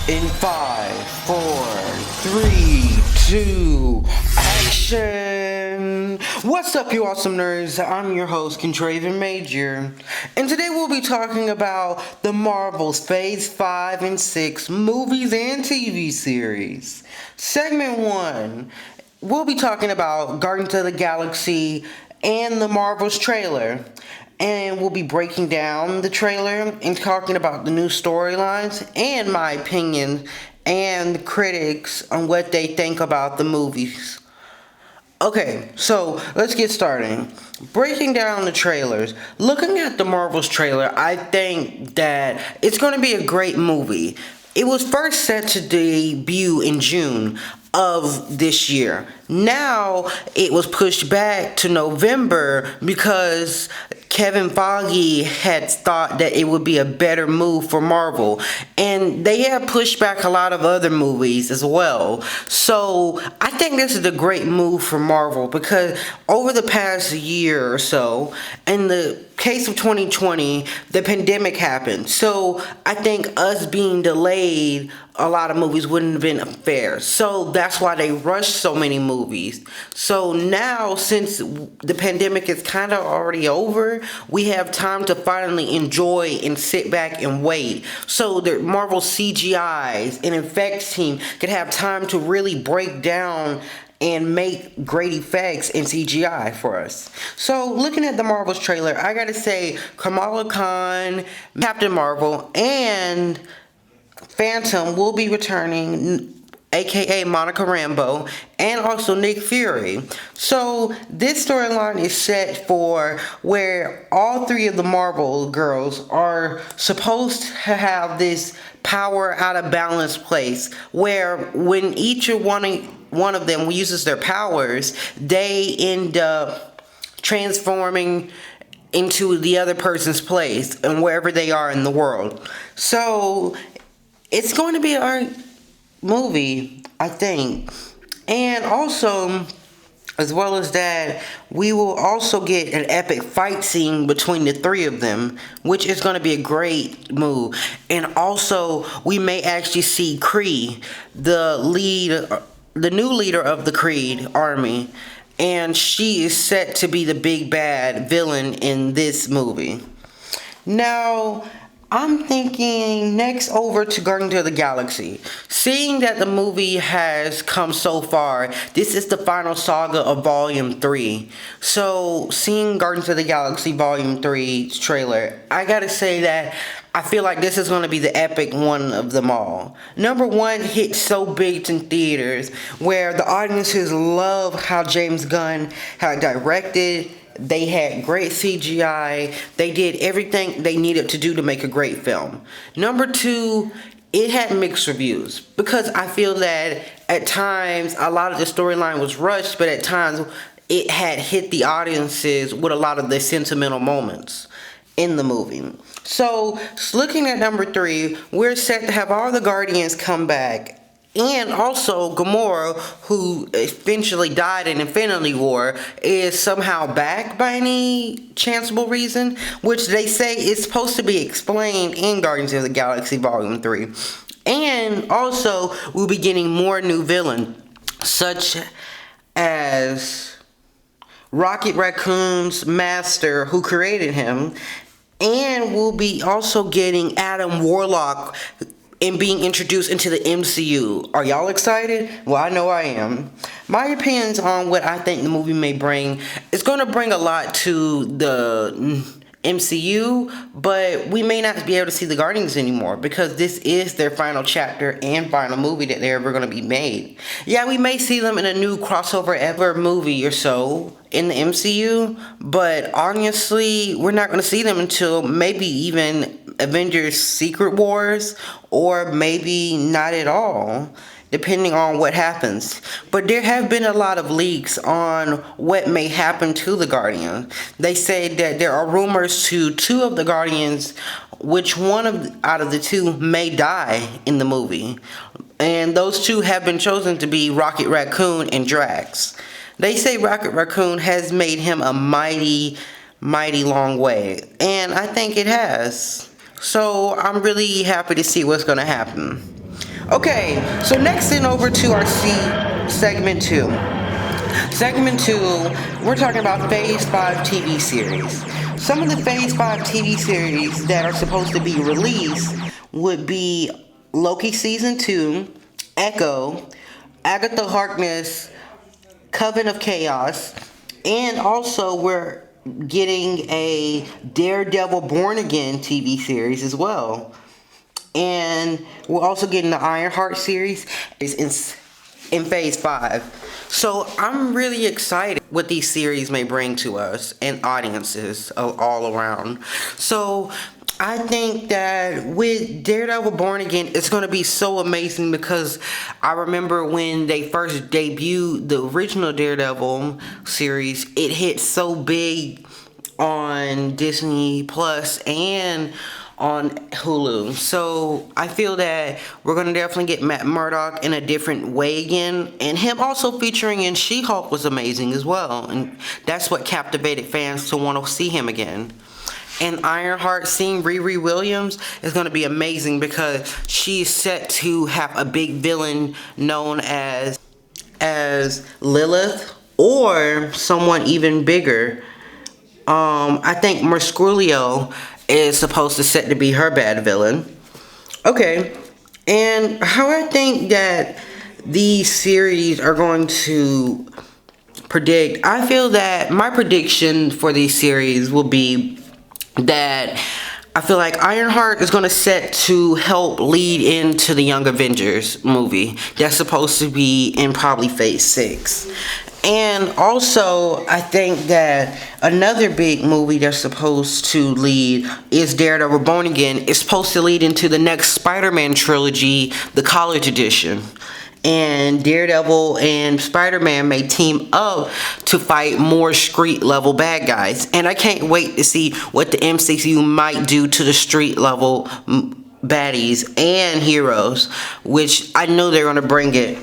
In 5, 4, 3, 2, action! What's up, you awesome nerds? I'm your host, Contraven Major, and today we'll be talking about the Marvel's Phase 5 and 6 movies and TV series. Segment 1, we'll be talking about Guardians of the Galaxy and the Marvel's trailer. And we'll be breaking down the trailer and talking about the new storylines and my opinion and critics on what they think about the movies. Okay, so let's get started. Breaking down the trailers. Looking at the Marvel's trailer, I think that it's going to be a great movie. It was first set to debut in June of this year. Now it was pushed back to November because Kevin Feige had thought that it would be a better move for Marvel, and they have pushed back a lot of other movies as well. So I think this is a great move for Marvel because over the past year or so, in the case of 2020, the pandemic happened. So I think us being delayed, a lot of movies wouldn't have been fair. So that's why they rushed so many movies. So now, since the pandemic is kind of already over, we have time to finally enjoy and sit back and wait. So the Marvel CGIs and effects team could have time to really break down and make great effects in CGI for us. So looking at the Marvel's trailer, I gotta say Kamala Khan, Captain Marvel, and Phantom will be returning, aka Monica Rambeau, and also Nick Fury. So this storyline is set for where all three of the Marvel girls are supposed to have this power out of balance place where when each one of them uses their powers, they end up transforming into the other person's place and wherever they are in the world. So it's going to be our movie, I think. And also, as well as that, we will also get an epic fight scene between the three of them, which is going to be a great move. And also, we may actually see Kree, the new leader of the Kree army, and she is set to be the big bad villain in this movie. Now, I'm thinking next over to Guardians of the Galaxy. Seeing that the movie has come so far, this is the final saga of Volume 3. So, seeing Guardians of the Galaxy Volume 3 trailer, I gotta say that I feel like this is going to be the epic one of them all. Number one hit so big in theaters where the audiences love how James Gunn had directed. They had great CGI. They did everything they needed to do to make a great film. Number two, it had mixed reviews because I feel that at times a lot of the storyline was rushed, but at times it had hit the audiences with a lot of the sentimental moments in the movie. So, looking at number three, we're set to have all the Guardians come back. And also, Gamora, who eventually died in Infinity War, is somehow back by any chanceable reason, which they say is supposed to be explained in Guardians of the Galaxy Volume 3. And also, we'll be getting more new villains, such as Rocket Raccoon's master, who created him, and we'll be also getting Adam Warlock and being introduced into the MCU. Are y'all excited? Well, I know I am. My opinions on what I think the movie may bring, it's going to bring a lot to the MCU, but we may not be able to see the Guardians anymore because this is their final chapter and final movie that they're ever going to be made. Yeah, we may see them in a new crossover ever movie or so in the MCU, but honestly, we're not going to see them until maybe even Avengers Secret Wars, or maybe not at all, depending on what happens. But there have been a lot of leaks on what may happen to the Guardians. They say that there are rumors to two of the Guardians, which out of the two may die in the movie. And those two have been chosen to be Rocket Raccoon and Drax. They say Rocket Raccoon has made him a mighty long way, and I think it has. So I'm really happy to see what's going to happen. Okay, so next in over to our segment 2. Segment 2, we're talking about Phase 5 TV series. Some of the Phase 5 TV series that are supposed to be released would be Loki Season 2, Echo, Agatha Harkness, Coven of Chaos, and also we're getting a Daredevil Born Again TV series as well. And we're also getting the Ironheart series in Phase 5. So I'm really excited what these series may bring to us and audiences all around. So I think that with Daredevil Born Again, it's going to be so amazing because I remember when they first debuted the original Daredevil series, it hit so big on Disney Plus and on Hulu. So I feel that we're going to definitely get Matt Murdock in a different way again. And him also featuring in She-Hulk was amazing as well. And that's what captivated fans to want to see him again. And Ironheart seeing Riri Williams is going to be amazing because she's set to have a big villain known as Lilith or someone even bigger. I think Mercurial is supposed to set to be her bad villain. Okay, and how I think that these series are going to predict, I feel that my prediction for these series will be that I feel like Ironheart is going to set to help lead into the Young Avengers movie that's supposed to be in probably Phase 6. And also, I think that another big movie that's supposed to lead is Daredevil Born Again. It's supposed to lead into the next Spider-Man trilogy, the college edition. And Daredevil and Spider-Man may team up to fight more street-level bad guys. And I can't wait to see what the MCU might do to the street-level baddies and heroes, which I know they're going to bring it.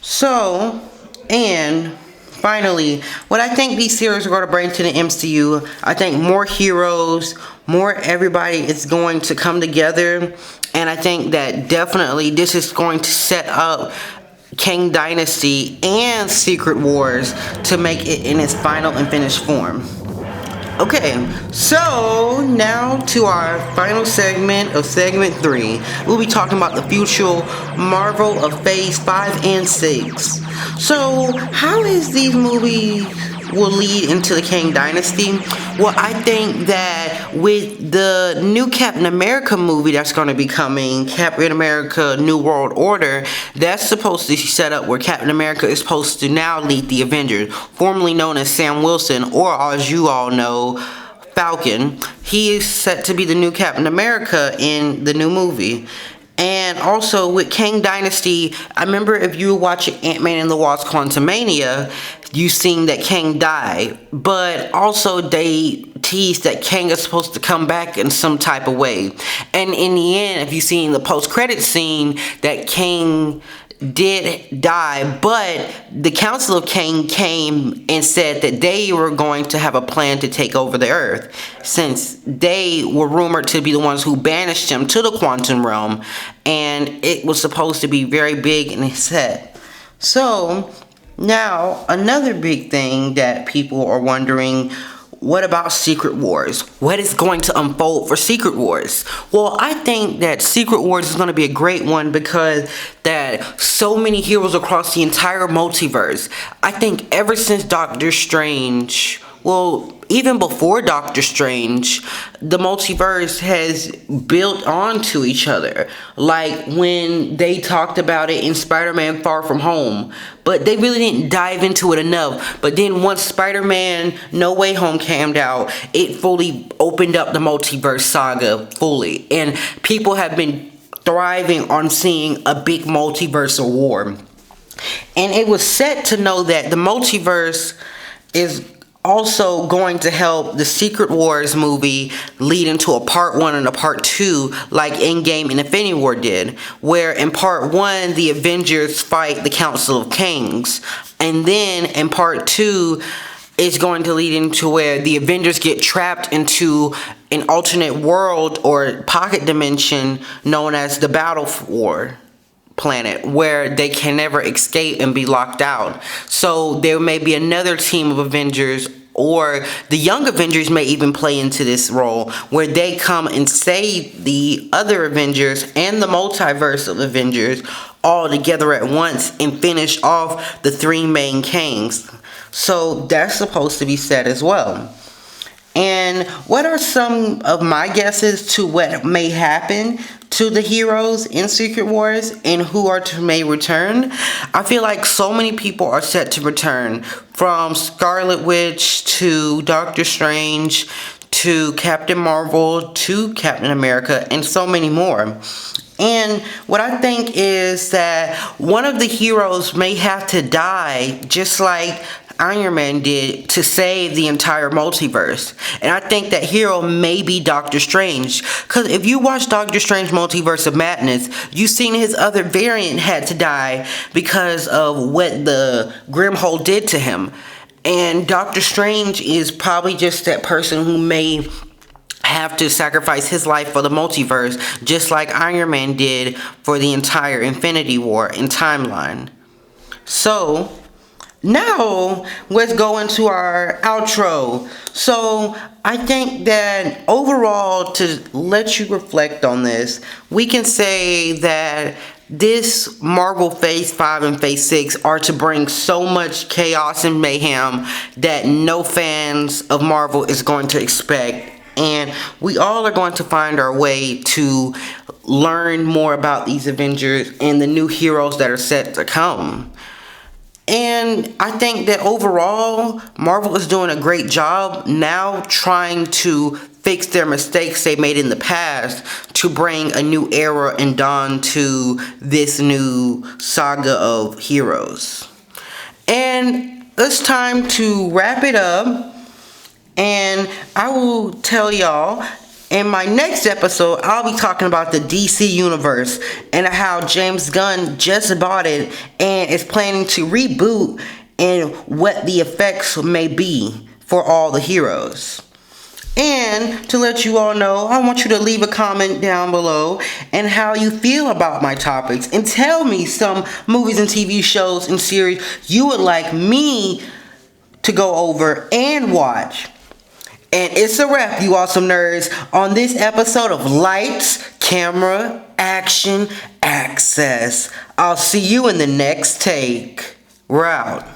So, and finally, what I think these series are going to bring to the MCU, I think more heroes, more everybody is going to come together. And I think that definitely this is going to set up Kang Dynasty and Secret Wars to make it in its final and finished form. Okay, so now to our final segment of segment 3. We'll be talking about the future Marvel of Phase 5 and 6. So, how is these movies will lead into the Kang Dynasty? Well, I think that with the new Captain America movie that's going to be coming, Captain America New World Order, that's supposed to set up where Captain America is supposed to now lead the Avengers, formerly known as Sam Wilson, or as you all know, Falcon. He is set to be the new Captain America in the new movie. And also with Kang Dynasty, I remember if you were watching Ant-Man and the Wasp Quantumania, you seen that Kang died. But also they teased that Kang is supposed to come back in some type of way. And in the end, if you seen the post-credit scene, that Kang did die, but the Council of Kang came and said that they were going to have a plan to take over the Earth, since they were rumored to be the ones who banished him to the quantum realm, and it was supposed to be very big and set. So now another big thing that people are wondering, what about Secret Wars? What is going to unfold for Secret Wars? Well, I think that Secret Wars is going to be a great one because that so many heroes across the entire multiverse. I think ever since Doctor Strange, well, even before Doctor Strange, the multiverse has built onto each other. Like when they talked about it in Spider-Man Far From Home. But they really didn't dive into it enough. But then once Spider-Man No Way Home came out, it fully opened up the multiverse saga fully. And people have been thriving on seeing a big multiversal war. And it was set to know that the multiverse is also going to help the Secret Wars movie lead into a part 1 and a part 2 like Endgame and Infinity War did, where in part 1 the Avengers fight the Council of Kangs, and then in part 2 it's going to lead into where the Avengers get trapped into an alternate world or pocket dimension known as the Battle War. planet where they can never escape and be locked out. So there may be another team of Avengers, or the Young Avengers may even play into this role, where they come and save the other Avengers and the multiverse of Avengers all together at once and finish off the three main kings. So that's supposed to be said as well. And what are some of my guesses to what may happen to the heroes in Secret Wars and who are to may return? I feel like so many people are set to return, from Scarlet Witch to Doctor Strange to Captain Marvel to Captain America and so many more. And what I think is that one of the heroes may have to die, just like Iron Man did, to save the entire multiverse. And I think that hero may be Doctor Strange. Because if you watch Doctor Strange Multiverse of Madness, you've seen his other variant had to die because of what the Grimhole did to him. And Doctor Strange is probably just that person who may have to sacrifice his life for the multiverse, just like Iron Man did for the entire Infinity War and timeline. So now, let's go into our outro. So, I think that overall, to let you reflect on this, we can say that this Marvel Phase 5 and Phase 6 are to bring so much chaos and mayhem that no fans of Marvel is going to expect. And we all are going to find our way to learn more about these Avengers and the new heroes that are set to come. And I think that overall, Marvel is doing a great job now trying to fix their mistakes they made in the past to bring a new era and dawn to this new saga of heroes. And it's time to wrap it up. And I will tell y'all, in my next episode, I'll be talking about the DC Universe and how James Gunn just bought it and is planning to reboot and what the effects may be for all the heroes. And to let you all know, I want you to leave a comment down below and how you feel about my topics. And tell me some movies and TV shows and series you would like me to go over and watch. And it's a wrap, you awesome nerds, on this episode of Lights, Camera, Action, Access. I'll see you in the next take. We're out.